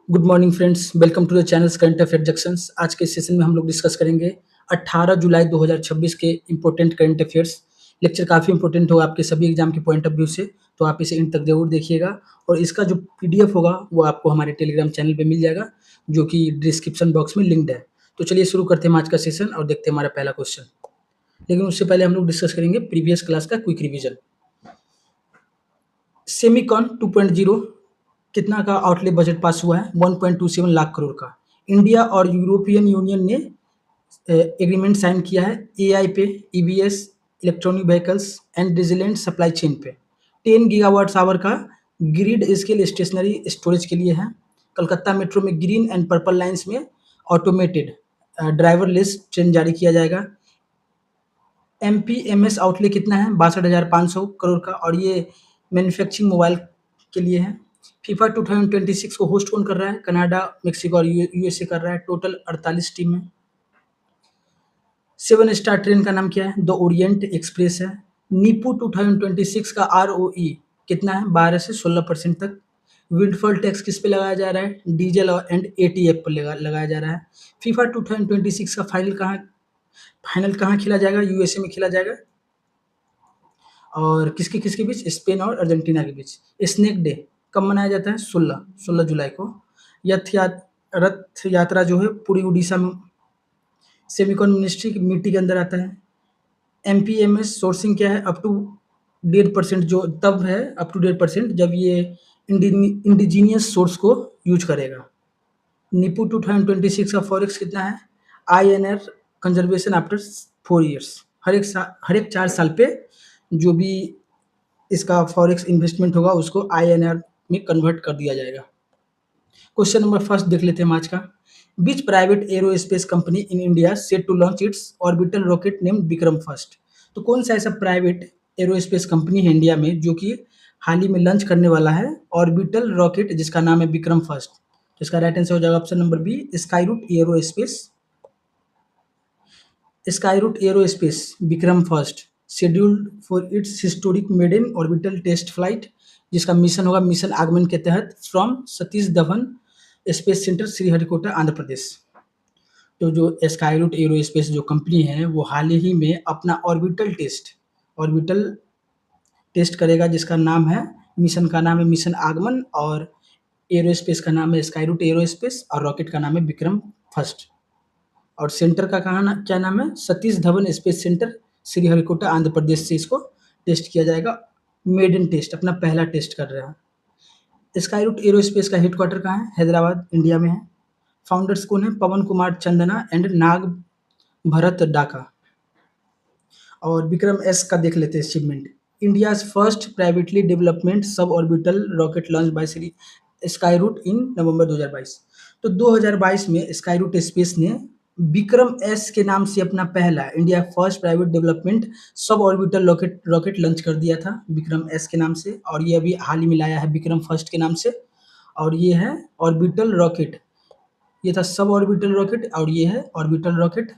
Good morning friends, welcome to the channels current affair junctions. आज के session में हम लोग डिस्कस करेंगे 18 जुलाई 2026 के इम्पोर्टेंट करंट अफेयर्स। लेक्चर काफ़ी इंपॉर्टेंट होगा आपके सभी एग्जाम के पॉइंट ऑफ व्यू से, तो आप इसे इन तक ज़रूर देखिएगा। और इसका जो पीडीएफ होगा वो आपको हमारे टेलीग्राम चैनल पे मिल जाएगा, जो कि डिस्क्रिप्शन बॉक्स में लिंक्ड है। तो चलिए शुरू करते हैं आज का सेशन और देखते हैं हमारा पहला क्वेश्चन। लेकिन उससे पहले हम लोग डिस्कस करेंगे प्रीवियस क्लास का क्विक रिविजन। सेमिकॉन 2.0 कितना का आउटले बजट पास हुआ है? 1.27 लाख करोड़ का। इंडिया और यूरोपियन यूनियन ने एग्रीमेंट साइन किया है एआई पे, EVS, electronic vehicles and resilient supply chain पे। 10 गीगावाट आवर का ग्रिड स्केल स्टेशनरी स्टोरेज के लिए है। कलकत्ता मेट्रो में ग्रीन एंड पर्पल लाइन्स में ऑटोमेटेड ड्राइवरलेस ट्रेन जारी किया जाएगा। एमपीएमएस आउटले कितना है? 62,500 करोड़ का, और ये मैन्युफैक्चरिंग मोबाइल के लिए है। फीफा 2026 को होस्ट कौन कर रहा है? कनाडा, मेक्सिको और यूएसए कर रहा है। टोटल 48 टीम है। 7 स्टार ट्रेन का नाम क्या है? द ओरिएंट एक्सप्रेस है। नीपू 2026 का आरओई कितना है? 12 से 16% तक। विंडफॉल टैक्स किस पे लगाया जा रहा है? डीजल और एंड एटीएफ पर लगाया जा रहा है। फीफा 2026 का फाइनल कहाँ खेला जाएगा? यूएसए में खेला जाएगा। और किसके किसके बीच? स्पेन और अर्जेंटीना के बीच। स्नेक डे कब मनाया जाता है? 16 जुलाई को। रथ यात्रा जो है पूरी उड़ीसा में सेमिकॉन मिनिस्ट्री की मिट्टी के अंदर आता है। एमपीएमएस सोर्सिंग क्या है? अप टू 1.5%, जो तब है अप टू 1.5% जब ये इंडिजीनियस सोर्स को यूज करेगा। नीपू 2026 का फॉरेक्स कितना है? INR conservation after 4 years. हर एक 4 साल पे जो भी इसका फॉरेक्स इन्वेस्टमेंट होगा उसको आईएनआर में कन्वर्ट कर दिया जाएगा। क्वेश्चन नंबर फर्स्ट देख लेते हैं आज का। Which private aerospace company in India set to launch its orbital rocket named Vikram first? तो कौन सा ऐसा प्राइवेट एरोस्पेस कंपनी है इंडिया में जो कि हाल ही में लॉन्च करने वाला है ऑर्बिटल रॉकेट जिसका नाम है विक्रम फर्स्ट? तो इसका राइट आंसर हो जाएगा option number B, Skyroot aerospace. Skyroot aerospace Vikram first scheduled for its historic maiden orbital test flight, जिसका मिशन होगा मिशन आगमन के तहत from Satish Dhawan space centre Sriharikota Andhra Pradesh. तो जो स्काईरूट एरोस्पेस जो कंपनी है वो हाल ही में अपना ऑर्बिटल टेस्ट करेगा, जिसका नाम है मिशन का नाम है मिशन आगमन, और एरोस्पेस का नाम है स्काईरूट एरोस्पेस, और रॉकेट का नाम है विक्रम फर्स्ट। और सेंटर का क्या नाम है? सतीश धवन स्पेस सेंटर श्रीहरिकोटा आंध्र प्रदेश से इसको टेस्ट किया जाएगा। मेडन टेस्ट, अपना पहला टेस्ट कर रहा है। स्काईरूट एरोस्पेस का हेडक्वार्टर कहाँ है? हैदराबाद, इंडिया में है। फाउंडर्स कौन है? पवन कुमार चंदना एंड नाग भरत डाका। और विक्रम एस का देख लेते हैं achievement. India's first privately development sub orbital rocket launch by Skyroot in November 2022। तो 2022 में स्काईरूट स्पेस ने विक्रम एस के नाम से अपना पहला India first private development sub orbital rocket launch कर दिया था विक्रम एस के नाम से, और ये अभी हाल ही में लाया है विक्रम फर्स्ट के नाम से। और ये है ऑर्बिटल रॉकेट, ये था सब ऑर्बिटल रॉकेट, और ये है ऑर्बिटल रॉकेट।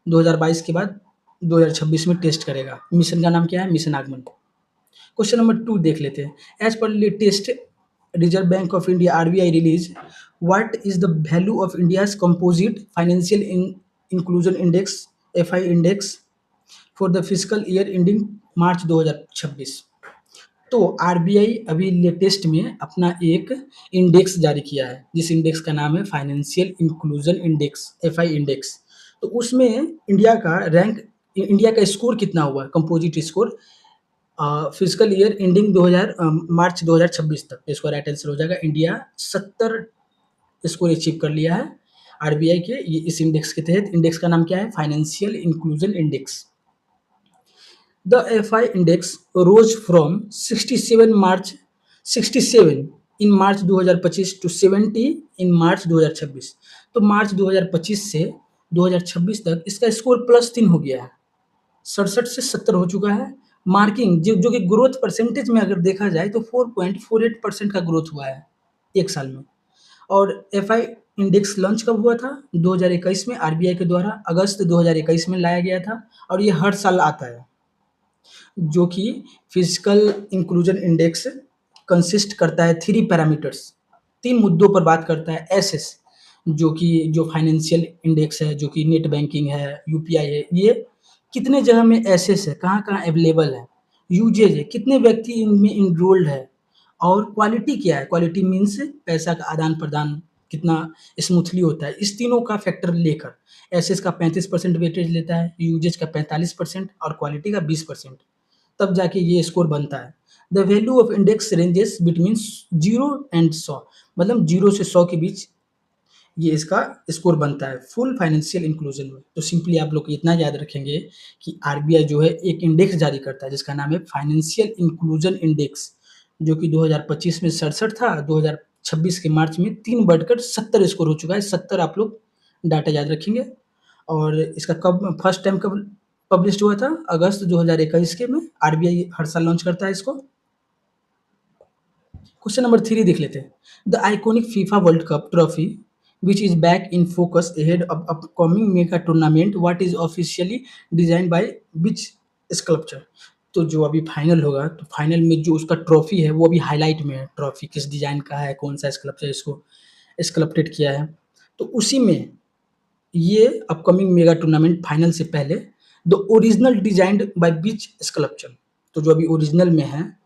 2022 के बाद 2026 में टेस्ट करेगा। मिशन का नाम क्या है? मिशन आगमन। क्वेश्चन नंबर 2 देख लेते हैं। As per latest reserve bank of India RBI release, what is the value of India's composite financial inclusion index FI index for the physical year ending March 2026? तो RBI अभी latest में अपना एक index जारी किया है, जिस इंडेक्स का नाम है financial inclusion index FI index. तो उसमें इंडिया का स्कोर कितना हुआ है? Composite score physical year ending 2000 मार्च 2026 तक। इसका राइट आंसर हो जाएगा इंडिया 70 स्कोर अचीव कर लिया है आरबीआई के ये इस इंडेक्स के तहत। इंडेक्स का नाम क्या है? Financial inclusion index. The FI index rose from 67 in March 2025 to 70 in March 2026। तो मार्च 2025 से 2026 तक इसका स्कोर +3 हो गया है, 67 से 70 हो चुका है। मार्किंग जो कि ग्रोथ परसेंटेज में अगर देखा जाए तो 4.48% का ग्रोथ हुआ है एक साल में। और एफआई इंडेक्स लॉन्च कब हुआ था? 2021 में आरबीआई के द्वारा अगस्त 2021 में लाया गया था, और ये हर साल आता है, जो कि फिजिकल इंक्लूजन इंडेक्स कंसिस्ट करता है 3 पैरामीटर्स। 3 मुद्दों पर बात करता है। एसेस जो फाइनेंशियल इंडेक्स है, जो कि नेट बैंकिंग है, यूपीआई है, ये कितने जगह में एसेस है, कहाँ-कहाँ अवेलेबल है। यूजेज है, कितने व्यक्ति इनमें एनरोल्ड है और क्वालिटी क्या है, क्वालिटी मीन्स पैसा का आदान-प्रदान कितना स्मूथली होता है। इस तीनों का फैक्टर लेकर एसेस का 35% वेटेज लेता है, यूजेज का 45% और क्वालिटी का 20%, तब जाके ये स्कोर बनता है। The value of index ranges between 0 and 100, मतलब 0 से 100 के बीच ये इसका स्कोर बनता है फुल फाइनेंशियल इंक्लूजन में। तो सिंपली आप लोग इतना याद रखेंगे कि आरबीआई जो है एक इंडेक्स जारी करता है जिसका नाम है फाइनेंशियल इंक्लूजन इंडेक्स, जो कि 2025 में 67 था, 2026 के मार्च में 3 बढ़कर 70 स्कोर हो चुका है। 70 आप लोग डाटा याद रखेंगे। और इसका कब फर्स्ट टाइम कब पब्लिश्ड हुआ था? अगस्त 2021 के में आरबीआई हर साल लॉन्च करता है इसको। क्वेश्चन नंबर 3 देख लेते हैं। The iconic FIFA world cup trophy which is back in focus ahead of upcoming mega tournament, what is officially designed by which sculpture? तो जो अभी फाइनल होगा, तो फाइनल में जो उसका ट्रॉफी है वो अभी हाईलाइट में है। ट्रॉफी किस डिजाइन का है, कौन सा स्कल्पचर इसको स्कल्प्टेड किया है, तो उसी में ये अपकमिंग मेगा टूर्नामेंट फाइनल से पहले the original designed by which sculpture, तो जो अभी ओरिजिनल में है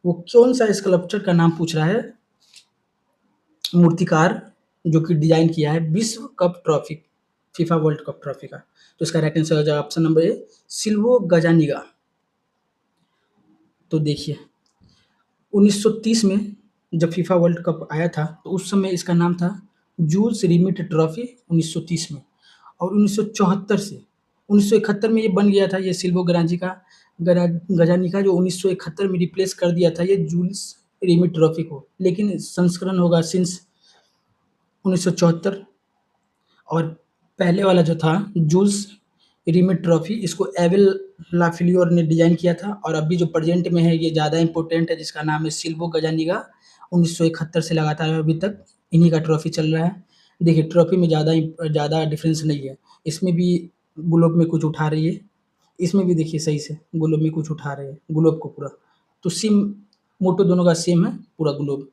वो कौन सा स्कल्पचर का नाम पूछ रहा है, मूर्तिकार जो कि डिजाइन किया है विश्व cup trophy, FIFA world cup trophy का। तो इसका राइट आंसर हो जाएगा ऑप्शन नंबर ए, सिल्वो गजानिगा। तो देखिए 1930 में जब फीफा वर्ल्ड कप आया था तो उस समय इसका नाम था जूल्स रिमिट ट्रॉफी 1930 में, और 1974 से 1971 में ये बन गया था, ये सिल्वो गरांजी का गजानी का जो 1971 में रिप्लेस कर दिया था ये जूल्स रिमिट ट्रॉफी को। लेकिन संस्करण होगा सिंस 1974, और पहले वाला जो था जूल्स रिमिट ट्रॉफी इसको एविल लाफिलियोर ने डिजाइन किया था, और अभी जो प्रेजेंट में है ये ज़्यादा इंपॉर्टेंट है जिसका नाम है सिल्वो गजानिगा। 1971 से लगातार अभी तक इन्हीं का ट्रॉफी चल रहा है। देखिए ट्रॉफी में ज़्यादा डिफरेंस नहीं है, इसमें भी ग्लोब में कुछ उठा रही है, इसमें भी देखिए सही से ग्लोब में कुछ उठा रहे हैं ग्लोब को पूरा। तो सेम मोटो दोनों का सेम है पूरा ग्लोब।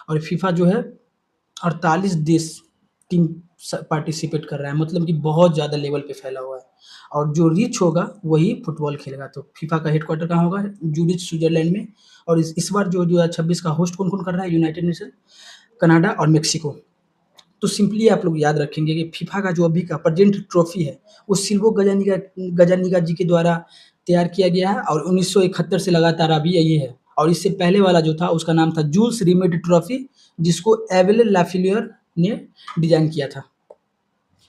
और फीफा जो है 48 देश टीम पार्टिसिपेट कर रहा है, मतलब कि बहुत ज़्यादा लेवल पे फैला हुआ है, और जो रिच होगा वही फुटबॉल खेलेगा। तो फीफा का हेडक्वार्टर कहाँ होगा? जूरिच स्विट्जरलैंड में। और इस बार जो 2026 का होस्ट कौन कौन कर रहा है? यूनाइटेड नेशन, कनाडा और मेक्सिको। तो सिंपली आप लोग याद रखेंगे कि फीफा का जो अभी का प्रेजेंट ट्रॉफी है वो सिल्वो गजानिगा जी के द्वारा तैयार किया गया है, और 1971 से लगातार अभी यही है। और इससे पहले वाला जो था उसका नाम था जूल्स रिमेट ट्रॉफी, जिसको एविल लाफिलियर ने डिजाइन किया था।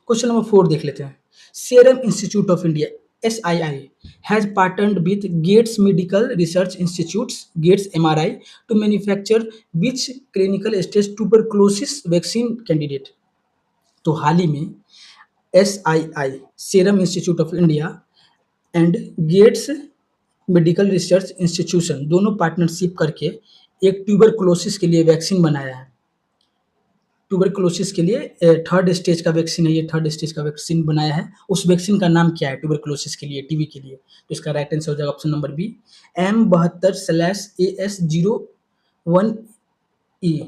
क्वेश्चन नंबर 4 देख लेते हैं। Serum institute of India SII has partnered with Gates Medical Research Institutes Gates MRI to manufacture which clinical stage tuberculosis vaccine candidate? तो हाल ही में SII serum institute of India and Gates medical research institution दोनों partnership करके एक tuberculosis के लिए vaccine बनाया है। ट्यूबरकुलोसिस के लिए थर्ड स्टेज का वैक्सीन है, ये थर्ड स्टेज का वैक्सीन बनाया है। उस वैक्सीन का नाम क्या है ट्यूबरकुलोसिस के लिए, टीबी के लिए? तो इसका राइट आंसर हो जाएगा ऑप्शन नंबर बी, M72/AS01E।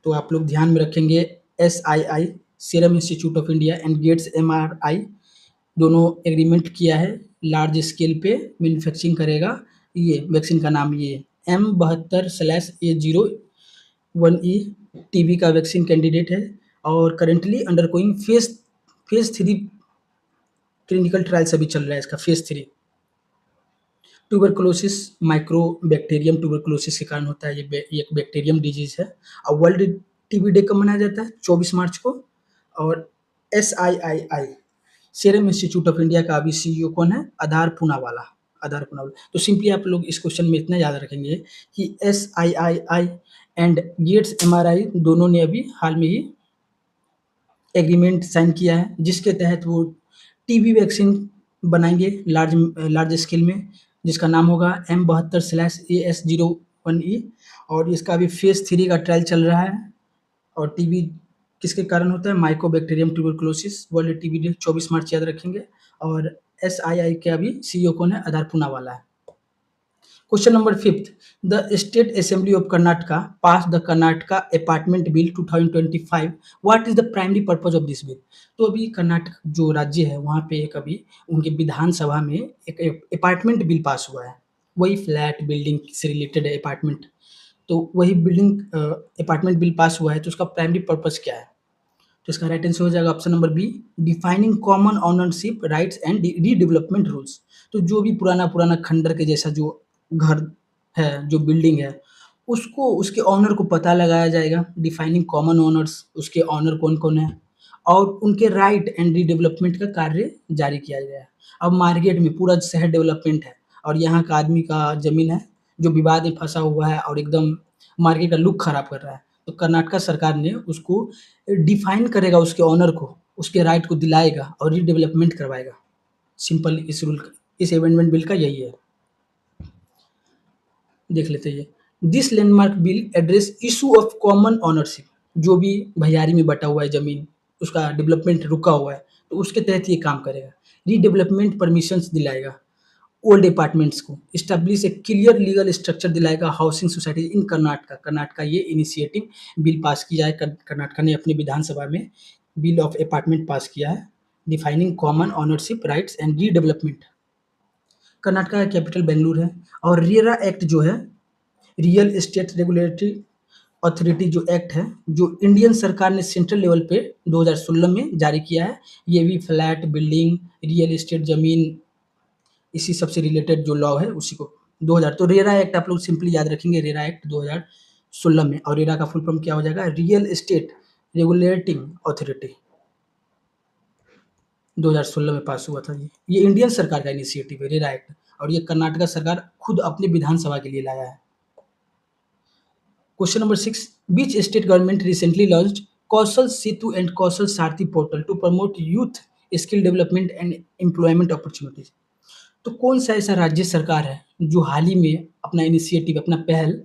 तो आप लोग ध्यान में रखेंगे SII serum institute of India and Gates MRI दोनों एग्रीमेंट किया है, लार्ज स्केल पे मैन्युफैक्चरिंग करेगा। ये वैक्सीन का नाम ये M72/A01E टीबी का वैक्सीन कैंडिडेट है, और currently under going phase 3 clinical trials अभी चल रहा है इसका, फेज 3। ट्यूबरकुलोसिस माइक्रोबैक्टीरियम ट्यूबरकुलोसिस के कारण होता है, ये एक बैक्टीरियम डिजीज है। और वर्ल्ड टीबी डे कब मनाया जाता है? 24 मार्च को। और SII serum institute of India का अभी CEO कौन है? आधार पूनावाला। तो सिंपली आप लोग इस क्वेश्चन में इतना याद रखेंगे कि SII एंड गेट्स MRI दोनों ने अभी हाल में ही एग्रीमेंट साइन किया है, जिसके तहत वो टीबी वैक्सीन बनाएंगे लार्ज स्केल में, जिसका नाम होगा M72/AS01E। और इसका अभी फेज 3 का ट्रायल चल रहा है। और टीबी किसके कारण होता है? Mycobacterium tuberculosis. World TB day 24 मार्च याद रखेंगे। और SII के अभी CEO कौन है? आधार पूनावाला है। Question number 5th, the state assembly of Karnataka pass the Karnataka apartment bill 2025। What is the primary purpose of this bill? तो अभी कर्नाटक जो राज्य है वहाँ पे एक अभी उनके विधानसभा में एक अपार्टमेंट बिल पास हुआ है, वही फ्लैट बिल्डिंग से रिलेटेड है अपार्टमेंट। तो वही बिल्डिंग अपार्टमेंट बिल पास हुआ है, तो उसका प्राइमरी पर्पज क्या है? तो इसका राइट आंसर हो जाएगा option number B, defining common ownership rights and redevelopment rules. तो जो भी पुराना पुराना खंडर के जैसा जो घर है, जो बिल्डिंग है, उसको उसके ऑनर को पता लगाया जाएगा, डिफाइनिंग कॉमन ओनर्स, उसके ऑनर कौन कौन है, और उनके राइट एंड रीडेवलपमेंट का कार्य जारी किया गया है। अब मार्केट में पूरा शहर डेवलपमेंट है और यहाँ का आदमी का जमीन है जो विवाद में फंसा हुआ है और एकदम मार्केट का लुक खराब कर रहा है, तो कर्नाटक सरकार ने उसको डिफाइन करेगा, उसके ऑनर को उसके राइट को दिलाएगा और रीडेवलपमेंट करवाएगा। सिंपल इस रूल इस अमेंडमेंट बिल का यही है। देख लेते हैं ये, this landmark bill address issue of common ownership. जो भी भैयारी में बटा हुआ है जमीन, उसका डेवलपमेंट रुका हुआ है, तो उसके तहत ये काम करेगा। रीडेवलपमेंट परमिशंस दिलाएगा ओल्ड अपार्टमेंट्स को, इस्टेब्लिश ए क्लियर लीगल स्ट्रक्चर दिलाएगा housing society in Karnataka. Karnataka ये इनिशिएटिव बिल पास किया है, कर्नाटका ने अपनी विधानसभा में बिल ऑफ अपार्टमेंट पास किया है, defining common ownership rights and redevelopment. Karnataka का कैपिटल बेंगलुरु है। और रेरा एक्ट जो है, रियल एस्टेट रेगुलेटरी अथॉरिटी जो एक्ट है, जो इंडियन सरकार ने सेंट्रल लेवल पे 2016 में जारी किया है, ये भी फ्लैट बिल्डिंग रियल एस्टेट जमीन इसी सब से रिलेटेड जो लॉ है उसी को 2000, तो रेरा एक्ट आप लोग सिंपली याद रखेंगे, रेरा एक्ट 2016 में। और रेरा का फुल फॉर्म क्या हो जाएगा? Real estate regulating authority. 2016 में पास हुआ था ये इंडियन सरकार का इनिशिएटिव है रेरा एक्ट, और ये कर्नाटक सरकार खुद अपनी विधानसभा के लिए लाया है। Question number 6, which state government recently launched Kaushal Setu and Kaushal Sarathi portal to promote youth skill development and employment opportunities. तो कौन सा ऐसा राज्य सरकार है जो हाल ही में अपना इनिशिएटिव, अपना पहल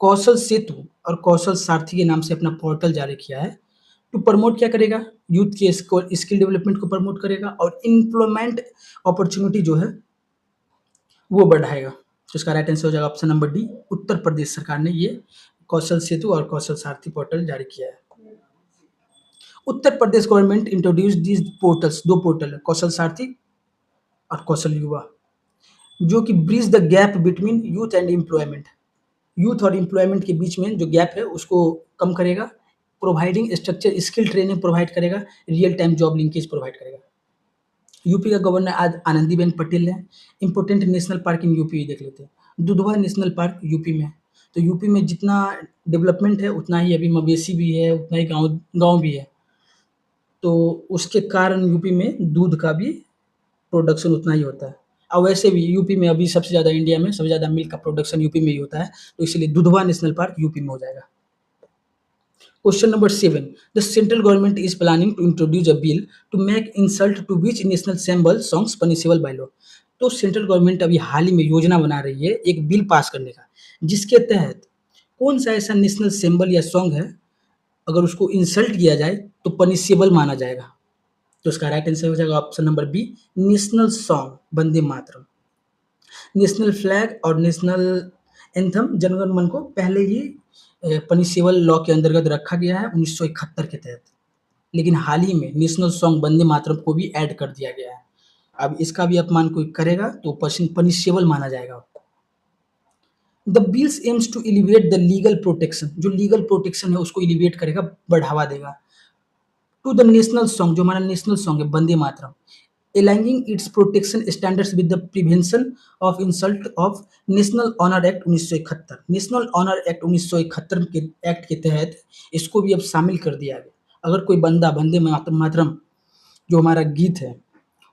कौशल सेतु और कौशल सारथी के नाम से अपना पोर्टल जारी किया है? टू प्रमोट क्या करेगा? यूथ के स्किल डेवलपमेंट को प्रमोट करेगा और एम्प्लॉयमेंट अपॉर्चुनिटी जो है वो बढ़ाएगा। तो इसका राइट आंसर हो जाएगा option number D, Uttar Pradesh सरकार ने ये कौशल सेतु और कौशल सारथी पोर्टल जारी किया है। Uttar Pradesh government introduce these portals, दो पोर्टल है, कौशल सारथी और कौशल युवा, जो कि bridge the gap between youth and employment. Youth और एम्प्लॉयमेंट के बीच में जो गैप है उसको कम करेगा, providing structure skill training provide करेगा, real time job linkage provide करेगा। यूपी का गवर्नर आज आनंदीबेन पटेल है। Important national park in UP देख लेते हैं, दुधवा नेशनल पार्क यूपी में। तो यूपी में जितना डेवलपमेंट है उतना ही अभी मवेशी भी है, उतना ही गाँव भी है, तो उसके कारण यूपी में दूध का भी प्रोडक्शन उतना ही होता है। और वैसे भी यूपी में अभी सबसे ज़्यादा, इंडिया में सबसे ज़्यादा मिल्क का प्रोडक्शन यूपी में ही होता है, तो इसलिए दुधवा नेशनल पार्क यूपी में हो जाएगा। Question number 7, the central government is planning to introduce a bill to make insult to which national symbol songs punishable by law. तो सेंट्रल गवर्नमेंट अभी हाल ही में योजना बना रही है एक बिल पास करने का, जिसके तहत कौन सा ऐसा नेशनल सिंबल या सॉन्ग है अगर उसको इंसल्ट किया जाए तो पनिशेबल माना जाएगा। तो इसका राइट आंसर हो जाएगा option number B, national song Vande Mataram. National flag और नेशनल एंथम जनगण मन को पहले ही पनिशेबल लॉ के अंतर्गत रखा गया है 1971 के तहत, लेकिन हाल ही में नेशनल सॉन्ग वंदे मातरम को भी ऐड कर दिया गया है। अब इसका भी अपमान कोई करेगा तो पनिशेबल माना जाएगा। The bills aims to elevate the legal protection, जो लीगल प्रोटेक्शन है उसको एलिवेट करेगा, बढ़ावा देगा। टू द नेशनल सॉन्ग, जो हमारा नेशनल सॉन्ग है Vande Mataram, aligning its protection standards with the prevention of insult of national honour act 1971। National honour act 1971 के एक्ट के तहत इसको भी अब शामिल कर दिया गया। अगर कोई बंदा वंदे मातरम जो हमारा गीत है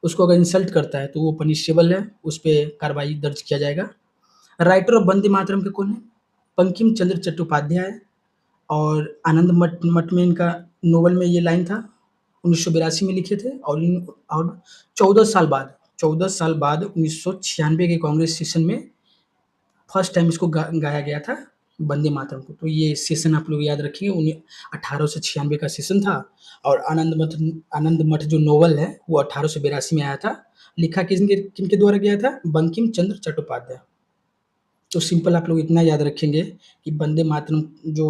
उसको अगर इंसल्ट करता है तो वो पनिशेबल है, उस पर कार्रवाई दर्ज किया जाएगा। राइटर ऑफ वंदे मातरम के कौन है? बंकिम चंद्र चट्टोपाध्याय, और आनंद मठ में इनका नोवेल में ये लाइन था, 1982 में लिखे थे। और 14 साल बाद 1996 के कांग्रेस सेशन में फर्स्ट टाइम इसको गाया गया था वंदे मातरम को। तो ये सेशन आप लोग याद रखिए, 1896 का सेशन था। और आनंद मठ जो नोवेल है वो 1882 में आया था। लिखा किनके द्वारा गया था? बंकिम चंद्र चट्टोपाध्याय। तो सिंपल आप लोग इतना याद रखेंगे कि वंदे मातरम जो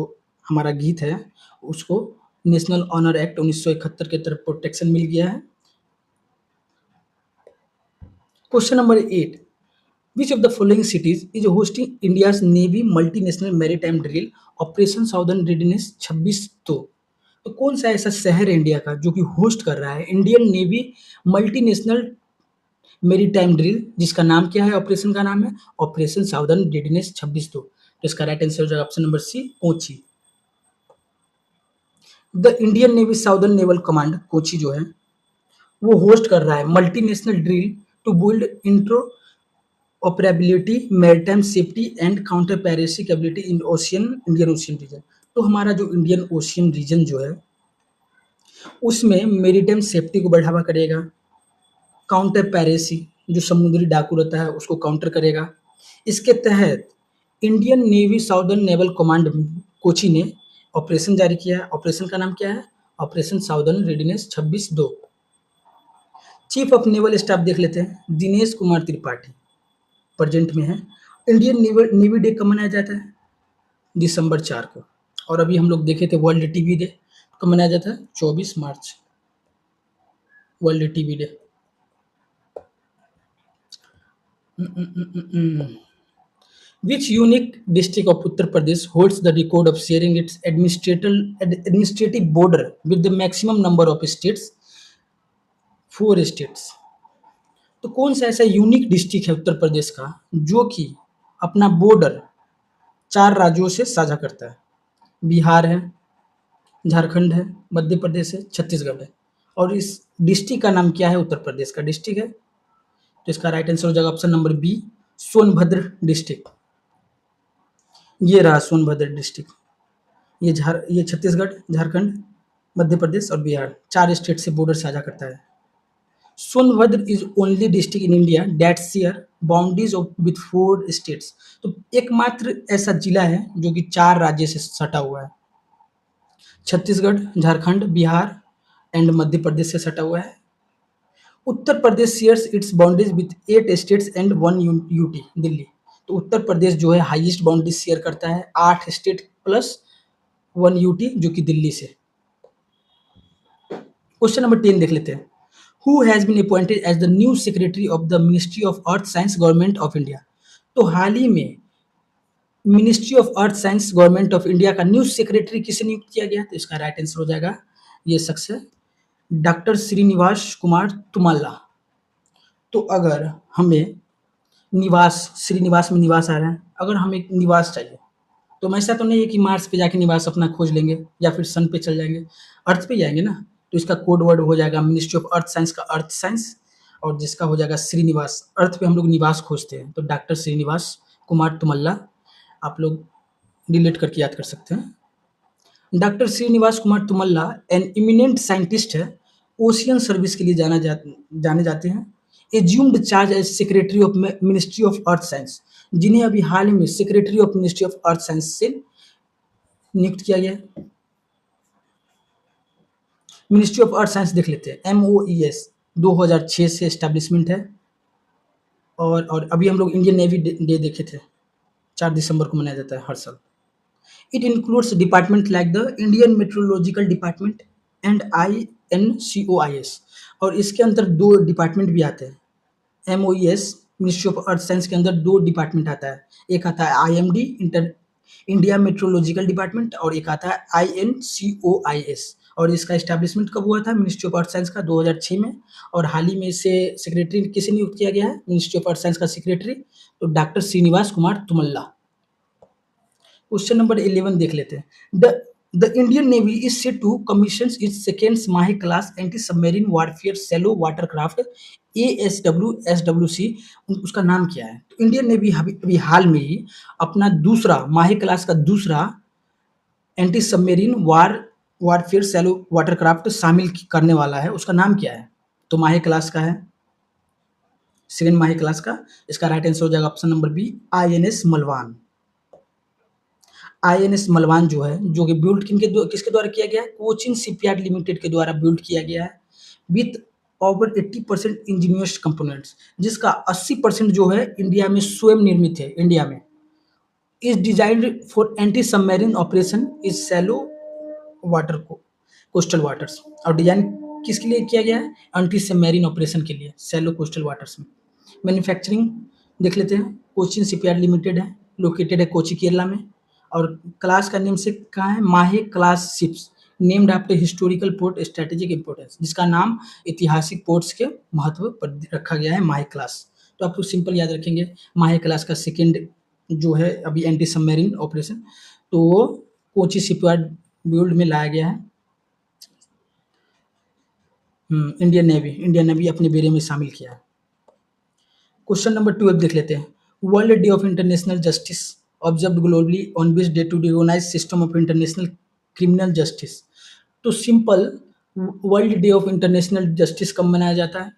हमारा गीत है, उसको नेशनल ऑनर एक्ट 1971 के तरफ प्रोटेक्शन मिल गया है। Question number 8, which of the following cities is hosting India's navy multinational maritime drill operation southern readiness 26 तो कौन सा ऐसा शहर है इंडिया का जो कि होस्ट कर रहा है Indian navy multinational maritime drill, जिसका नाम क्या है, ऑपरेशन का नाम है ऑपरेशन साउदर्न रेडीनेस 26 तो इसका राइट आंसर हो जाएगा option number C, Kochi. The Indian navy southern naval command Kochi जो है वो होस्ट कर रहा है multinational drill to build interoperability maritime safety and counter piracy capability in ocean Indian ocean region. तो हमारा जो इंडियन ओशियन रीजन जो है उसमें मेरीटाइम सेफ्टी को बढ़ावा करेगा, काउंटर पायरेसी जो समुद्री डाकू रहता है उसको काउंटर करेगा। इसके तहत Indian navy southern naval command Kochi ने ऑपरेशन जारी किया है। ऑपरेशन का नाम क्या है, operation southern readiness 26-2। Chief of naval staff देख लेते हैं, दिनेश कुमार त्रिपाठी प्रेजेंट में है। इंडियन नेवी डे कब मनाया जाता है, दिसंबर 4 को। और अभी हम लोग देखे थे वर्ल्ड टीबी डे कब मनाया जाता है, 24 March, world TB day. Which unique district of Uttar Pradesh holds the record of sharing its administrative border with the maximum number of states? 4 states। तो कौन सा ऐसा यूनिक डिस्ट्रिक्ट है उत्तर प्रदेश का जो कि अपना बॉर्डर 4 राज्यों से साझा करता है? बिहार है, झारखंड है, मध्य प्रदेश है, छत्तीसगढ़ है। और इस डिस्ट्रिक्ट का नाम क्या है, उत्तर प्रदेश का डिस्ट्रिक्ट है, तो इसका राइट आंसर हो जाएगा option number B, Sonbhadra district. ये रहा सोनभद्र डिस्ट्रिक्ट। ये छत्तीसगढ़, झारखंड, मध्य प्रदेश और बिहार 4 स्टेट से बॉर्डर साझा करता है। Sonbhadra is only district in India that share boundaries with 4 states. तो एकमात्र ऐसा जिला है जो कि 4 राज्य से सटा हुआ है, छत्तीसगढ़, झारखंड, बिहार एंड मध्य प्रदेश से सटा हुआ है। Uttar Pradesh shares its boundaries with 8 states and 1 UT, Delhi. तो उत्तर प्रदेश जो है हाईएस्ट बाउंड्री शेयर करता है 8 स्टेट प्लस 1 यूटी जो कि दिल्ली से। क्वेश्चन नंबर 10 देख लेते हैं। Who has been appointed as the new secretary of the Ministry of Earth Science Government of India? तो हाल ही में ministry of earth science government of India का न्यू सेक्रेटरी किसे नियुक्त किया गया? तो इसका राइट आंसर हो जाएगा, ये शख्स है डॉक्टर श्रीनिवास कुमार तुमल्ला। तो अगर हमें निवास, श्रीनिवास में निवास आ रहा है, अगर हमें निवास चाहिए तो ऐसा तो नहीं है कि मार्स पे जाके निवास अपना खोज लेंगे या फिर सन पे चल जाएंगे, अर्थ पे जाएंगे ना। तो इसका कोड वर्ड हो जाएगा मिनिस्ट्री ऑफ अर्थ साइंस का अर्थ साइंस, और जिसका हो जाएगा श्रीनिवास। अर्थ पे हम लोग निवास खोजते हैं, तो डॉक्टर श्रीनिवास कुमार तुमल्ला आप लोग रिलेट करके याद कर सकते हैं। Doctor Srinivas Kumar Tumalla an eminent scientist है, ओशियन सर्विस के लिए जाने जाते हैं। Assumed charge as secretary of ministry of earth science, जिन्हें अभी हाल ही में secretary of ministry of earth science से नियुक्त किया गया है। मिनिस्ट्री ऑफ अर्थ साइंस देख लेते हैं, MOES 2006 से एस्टेब्लिशमेंट है। और अभी हम लोग इंडियन नेवी डे देखे थे, 4 दिसंबर को मनाया जाता है हर साल। It includes department like the Indian meteorological department and INCOIS, और इसके अंदर 2 डिपार्टमेंट भी आते हैं। MOES ministry of earth science के अंदर 2 डिपार्टमेंट आता है, एक आता है IMD इंडिया मेट्रोलॉजिकल डिपार्टमेंट, और एक आता है INCOIS। और इसका एस्टैब्लिशमेंट कब हुआ था मिनिस्ट्री ऑफ अर्थ साइंस का? 2006 में। और हाल ही में इसे सेक्रेटरी किसे नियुक्त किया गया है मिनिस्ट्री ऑफ अर्थ साइंस का सेक्रेटरी? तो doctor Srinivas Kumar Tumalla. Question number 11 देख लेते हैं। The Indian navy is set to commission its second Mahe class anti submarine warfare shallow watercraft ASWSWC, उसका नाम क्या है? तो इंडियन नेवी अभी हाल में ही अपना दूसरा माही क्लास का दूसरा anti submarine warfare shallow watercraft शामिल करने वाला है, उसका नाम क्या है? तो माही क्लास का है, सेकेंड माही क्लास का। इसका राइट आंसर हो जाएगा option number B, INS Malvan. INS Malvan जो है, जो कि बिल्ड किसके द्वारा किया गया है? कोचिन शिपयार्ड लिमिटेड के द्वारा बिल्ड किया गया है विथ ओवर 80% इंजीनियर्स कंपोनेंट्स, जिसका 80% जो है इंडिया में स्वयं निर्मित है। इंडिया में is designed for anti submarine operation is shallow water को कोस्टल वाटर्स। और डिजाइन किसके लिए किया गया है? एंटी सबमरीन ऑपरेशन के लिए शैलो कोस्टल वाटर्स में। मैन्युफैक्चरिंग देख लेते हैं। कोचिन शिपयार्ड लिमिटेड है, लोकेटेड है कोची केरला में। और क्लास का नेम से कहाँ है? माहे class ships, named after historical port strategic importance, जिसका नाम ऐतिहासिक पोर्ट्स के महत्व पर रखा गया है, माहे क्लास। तो आप लोग सिंपल याद रखेंगे माहे क्लास का सेकेंड जो है अभी एंटी सबमरीन ऑपरेशन, तो वो कोची शिपयार्ड बिल्ड में लाया गया है। इंडियन नेवी अपने बेड़े में शामिल किया है। क्वेश्चन नंबर 12 देख लेते हैं। World day of international justice observed globally on which day to recognise system of international criminal justice. तो simple world day of international justice कब मनाया जाता है?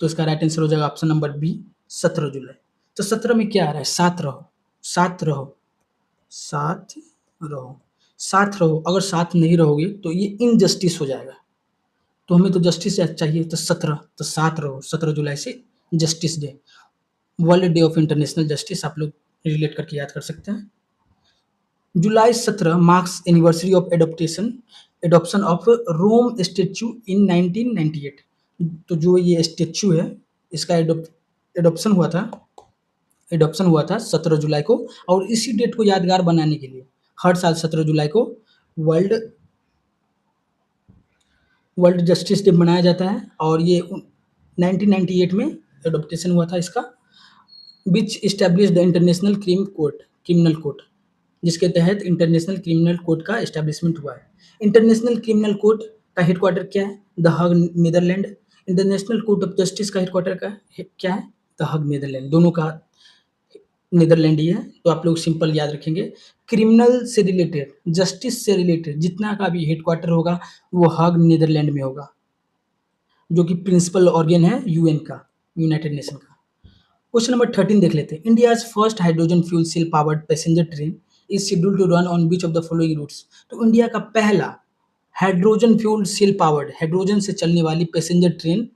तो इसका राइट आंसर हो जाएगा ऑप्शन नंबर बी, 17 जुलाई। तो 17 में क्या आ रहा है? साथ रहो, साथ रहो, साथ रहो, साथ रहो। अगर साथ नहीं रहोगे तो ये इनजस्टिस हो जाएगा। तो हमें तो जस्टिस चाहिए, तो 17, तो साथ रहो, 17 जुलाई से justice day, world day of international justice आप लोग रिलेट करके याद कर सकते हैं। July 17 marks anniversary of adoption of Rome statue in 1998। तो जो ये स्टेच्यू है इसका एडॉप्शन हुआ था 17 जुलाई को। और इसी डेट को यादगार बनाने के लिए हर साल 17 जुलाई को वर्ल्ड जस्टिस डे मनाया जाता है। और ये 1998 में एडॉप्टेशन हुआ था इसका, which establish the international criminal court, जिसके तहत इंटरनेशनल क्रिमिनल कोर्ट का इस्टेब्लिशमेंट हुआ है। इंटरनेशनल क्रिमिनल कोर्ट का हेडक्वार्टर क्या है? The Hague, Netherlands. International court of justice का हेडक्वार्टर क्या है? The Hague, Netherlands. दोनों का नीदरलैंड ही है। तो आप लोग सिंपल याद रखेंगे, क्रिमिनल से रिलेटेड, जस्टिस से रिलेटेड जितना का भी हेडक्वार्टर होगा वो हग, नीदरलैंड में होगा, जो कि प्रिंसिपल ऑर्गन है यूएन का, यूनाइटेड नेशन का। क्वेश्चन नंबर 13 देख लेते हैं। India's first hydrogen fuel cell powered passenger train is scheduled to run on which of the following routes. तो इंडिया का पहला hydrogen fuel cell powered, hydrogen से चलने वाली पैसेंजर ट्रेन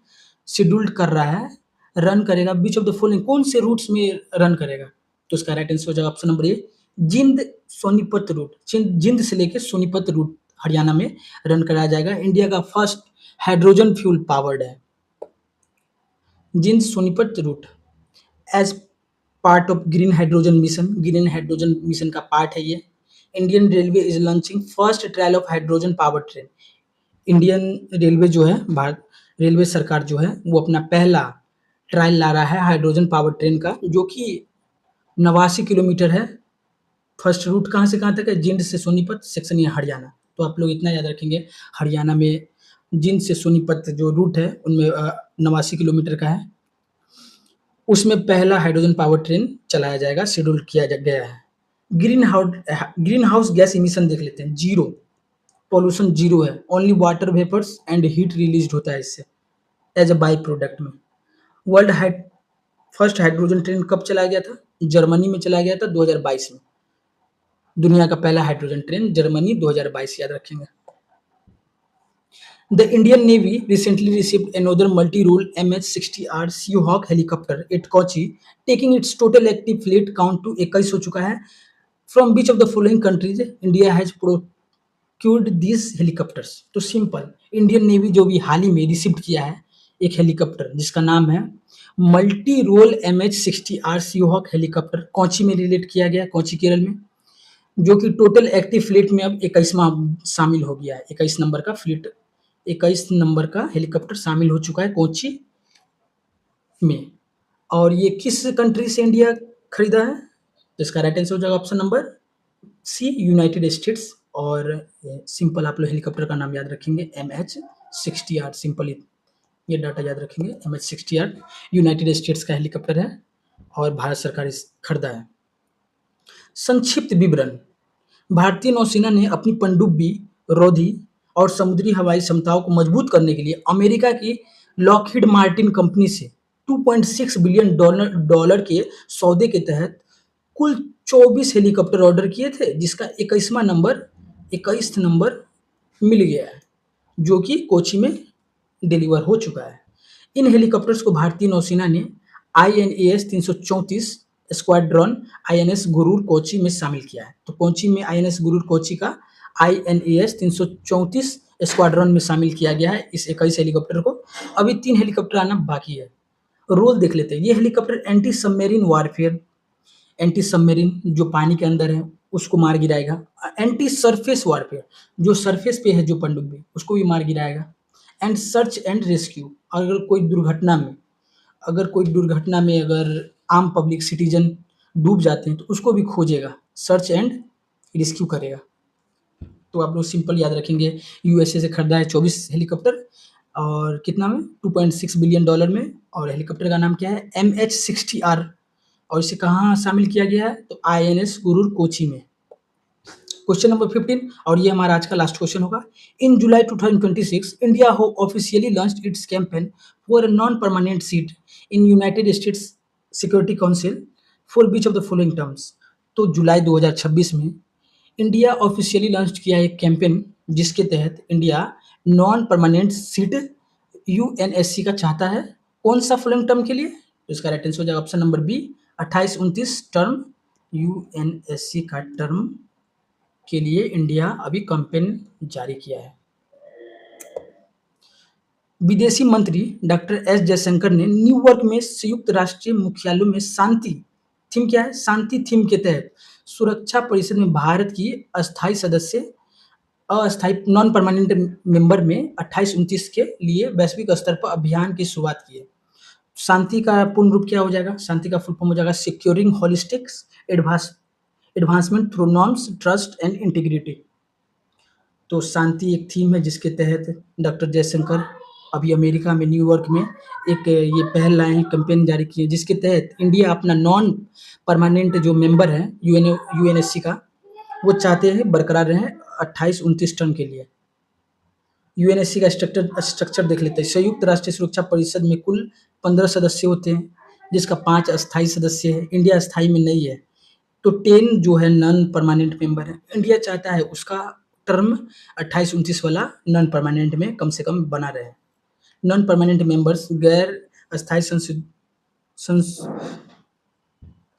शेड्यूल्ड कर रहा है, रन करेगा बीच ऑफ द फॉलोइंग, कौन से रूट्स में रन करेगा? तो इसका राइट आंसर हो जाएगा option number A, Jind Sonipat root. जिंद से लेकर सोनीपत रूट हरियाणा में रन कराया जाएगा। इंडिया का फर्स्ट हाइड्रोजन फ्यूल पावर्ड है Jind Sonipat route, as part of green hydrogen mission का पार्ट है ये। Indian railway is launching first trial of hydrogen power train. Indian railway जो है, भारत रेलवे सरकार जो है वो अपना पहला ट्रायल ला रहा है हाइड्रोजन पावर ट्रेन का, जो कि 89 किलोमीटर है। फर्स्ट रूट कहाँ से कहाँ तक है? जिंद से सोनीपत, सेक्शन ये हरियाणा। तो आप लोग इतना याद रखेंगे, हरियाणा में जिंद से सोनीपत जो रूट है उनमें 89 किलोमीटर का है। उसमें पहला हाइड्रोजन पावर ट्रेन चलाया जाएगा, शेड्यूल किया गया है। ग्रीन हाउस गैस इमिशन देख लेते हैं। जीरो, पॉल्यूशन जीरो है। Only water vapours and heat release होता है इससे एज अ बाई प्रोडक्ट में। फर्स्ट हाइड्रोजन ट्रेन कब चलाया गया था? जर्मनी में चलाया गया था 2022 में। दुनिया का पहला हाइड्रोजन ट्रेन जर्मनी 2022, याद रखेंगे। The Indian Navy recently received another multi-role MH-60R Seahawk helicopter at Kochi, taking its total active fleet count to 21 हो चुका है। From which of the following countries India has procured these helicopters? तो simple, Indian navy जो भी हाल ही में receive किया है एक हेलीकॉप्टर जिसका नाम है multi role MH-60R Seahawk helicopter, Kochi में रिलेट किया गया, कोची केरल में, जो कि टोटल एक्टिव फ्लीट में अब 21वां शामिल हो गया है। 21 नंबर का हेलीकॉप्टर शामिल हो चुका है कोची में। और ये किस कंट्री से इंडिया खरीदा है? तो इसका राइट आंसर हो जाएगा option number C, United States. और सिंपल आप लोग हेलीकॉप्टर का नाम याद रखेंगे MH-60R। सिंपल ये डाटा याद रखेंगे, MH-60R यूनाइटेड स्टेट्स का हेलीकॉप्टर है और भारत सरकार इस खरीदा है। संक्षिप्त विवरण। भारतीय नौसेना ने अपनी पनडुब्बी, रोधी और समुद्री हवाई क्षमताओं को मजबूत करने के लिए अमेरिका की लॉकहीड मार्टिन कंपनी से $2.6 बिलियन के सौदे के तहत कुल 24 हेलीकॉप्टर ऑर्डर किए थे, जिसका 21 नंबर मिल गया है, जो कि कोची में डिलीवर हो चुका है। इन हेलीकॉप्टर्स को भारतीय नौसेना ने INAS 334 स्क्वाड्रॉन आईएनएस गुरूर कोची में शामिल किया है। तो कोची में आईएनएस गुरूर कोची का INAS 334 स्क्वाड्रॉन में शामिल किया गया है इस 21 हेलीकॉप्टर को। अभी 3 हेलीकॉप्टर आना बाकी है। रोल देख लेते हैं। ये helicopter anti submarine warfare, anti submarine जो पानी के अंदर है उसको मार गिराएगा। एंटी सरफेस वारफेयर जो सरफेस पे है जो पनडुब्बी उसको भी मार गिराएगा। एंड सर्च एंड रेस्क्यू, अगर कोई दुर्घटना में अगर आम पब्लिक सिटीजन डूब जाते हैं तो उसको भी खोजेगा, सर्च एंड रेस्क्यू करेगा। तो आप लोग सिंपल याद रखेंगे, यूएसए से खरीदा है 24 हेलीकॉप्टर और कितना में, $2.6 बिलियन में। और हेलीकॉप्टर का नाम क्या है, MH-60R। और इसे कहाँ शामिल किया गया है, तो INS गुरूर कोची में। क्वेश्चन नंबर 15 और ये हमारा आज का लास्ट क्वेश्चन होगा। इन जुलाई 2026 इंडिया हो officially launched it's campaign for a non permanent seat in United states security council for which of the following terms. तो जुलाई 2026 में इंडिया ऑफिशियली लॉन्च किया एक कैंपेन जिसके तहत India non permanent seat UNSC का चाहता है। कौन सा फॉलोइंग टर्म के लिए, तो इसका राइट आंसर हो जाएगा option number B, 28-29 term UNSC का टर्म के लिए इंडिया अभी कैंपेन जारी किया है। विदेशी मंत्री डॉक्टर एस जयशंकर ने न्यूयॉर्क में संयुक्त राष्ट्रीय मुख्यालयों में शांति थीम क्या है, शांति थीम के तहत सुरक्षा परिषद में भारत की अस्थायी नॉन परमानेंट मेंबर में 28-29 के लिए वैश्विक स्तर पर अभियान की शुरुआत की है। शांति का पूर्ण रूप क्या हो जाएगा, शांति का फुल फॉर्म हो जाएगा securing holistics advancement through norms trust and integrity. तो शांति एक थीम है जिसके तहत डॉक्टर जयशंकर अभी अमेरिका में न्यूयॉर्क में एक ये पहल लाए हैं, कैंपेन जारी किए जिसके तहत इंडिया अपना नॉन परमानेंट जो मेंबर है UNSC का वो चाहते हैं बरकरार रहें 28-29 टर्म के लिए। UNSC का स्ट्रक्चर देख लेते हैं। संयुक्त राष्ट्रीय सुरक्षा परिषद में कुल 15 सदस्य होते हैं जिसका 5 अस्थायी सदस्य है। इंडिया अस्थायी में नहीं है, तो 10 जो है नॉन परमानेंट मेंबर है। इंडिया चाहता है उसका टर्म 28-29 वाला नॉन परमानेंट में कम से कम बना रहे। नॉन परमानेंट मेंबर्स गैर अस्थायी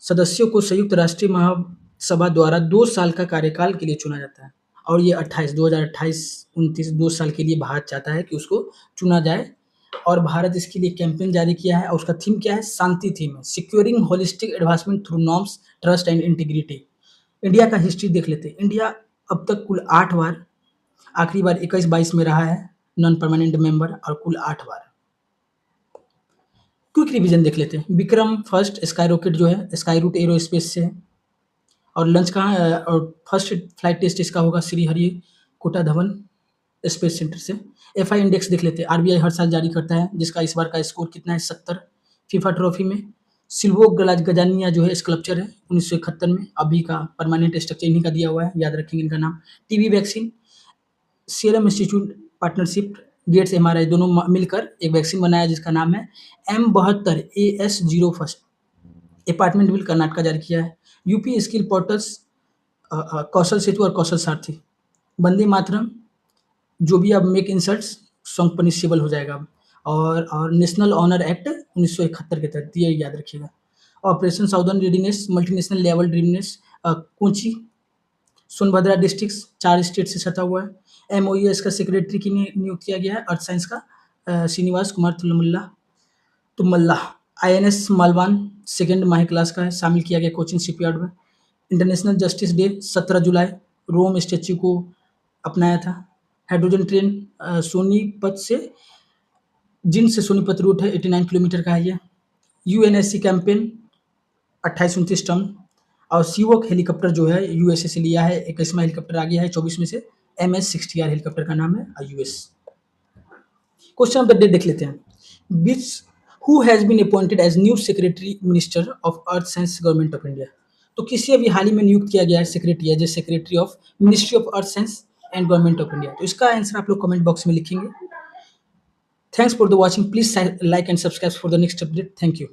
सदस्यों को संयुक्त राष्ट्रीय महासभा द्वारा 2 साल का कार्यकाल के लिए चुना जाता है। और ये 2028-29 2 साल के लिए भारत चाहता है कि उसको चुना जाए। और भारत इसके लिए कैंपेन जारी किया है और उसका थीम क्या है, शांति थीम है, securing holistic advancement through norms trust and integrity. India का हिस्ट्री देख लेते हैं। इंडिया अब तक कुल 8 बार, आखिरी बार 21-22 में रहा है नॉन परमानेंट मेंबर, और कुल 8 बार। क्विक रिवीजन देख लेते हैं। विक्रम फर्स्ट स्काई रॉकेट जो है स्काई रूट एरोस्पेस से है और लंच कहाँ और फर्स्ट फ्लाइट टेस्ट इसका होगा श्रीहरिकोटा धवन स्पेस सेंटर से। FI इंडेक्स देख लेते हैं। RBI हर साल जारी करता है जिसका इस बार का स्कोर कितना है, 70 फीफा ट्रॉफी में। सिल्वो गजानिया जो है स्कल्पचर है 1971 में, अभी का परमानेंट स्ट्रक्चर इन्हीं का दिया हुआ है, याद रखेंगे इनका नाम। TB vaccine serum institute partnership Gates MRI दोनों मिलकर एक वैक्सीन बनाया जिसका नाम है M72 AS0 first. Apartment Karnataka जारी किया है। यूपी स्किल पोर्टल्स कौशल सेतु और कौशल सारथी। वंदे मातरम जो भी अब मेक इंसल्ट्स सॉन्ग पनिशेबल हो जाएगा अब। और नेशनल ऑनर एक्ट 1971 के तहत, ये याद रखिएगा। Operation southern readiness multinational level readiness Kochi Sonbhadra district 4 state से सटा हुआ है। MOES का सेक्रेटरी की नियुक्त किया गया है अर्थ साइंस का Srinivas Kumar तुमल्ला। INS Malvan second Mahe class का है, शामिल किया गया कोचिन शिपयार्ड में। इंटरनेशनल जस्टिस डे 17 जुलाई रोम स्टैच्यू को अपनाया था। हाइड्रोजन ट्रेन सोनीपत से रूट है, 89 किलोमीटर का है ये। UNSC campaign 28-29 term. और सीवॉक हेलीकॉप्टर जो है USA से लिया है, 21वां हेलीकॉप्टर आ गया है 24 में से। MS-60R हेलीकॉप्टर का नाम है US। Question of the day देख लेते हैं। Who has been appointed as new secretary minister of earth science government of India. तो किसी अभी हाल ही में नियुक्त किया गया है secretary as a secretary of ministry of earth science and government of India. तो इसका आंसर आप लोग कमेंट बॉक्स में लिखेंगे। Thanks for the watching, please like and subscribe for the next update. Thank you.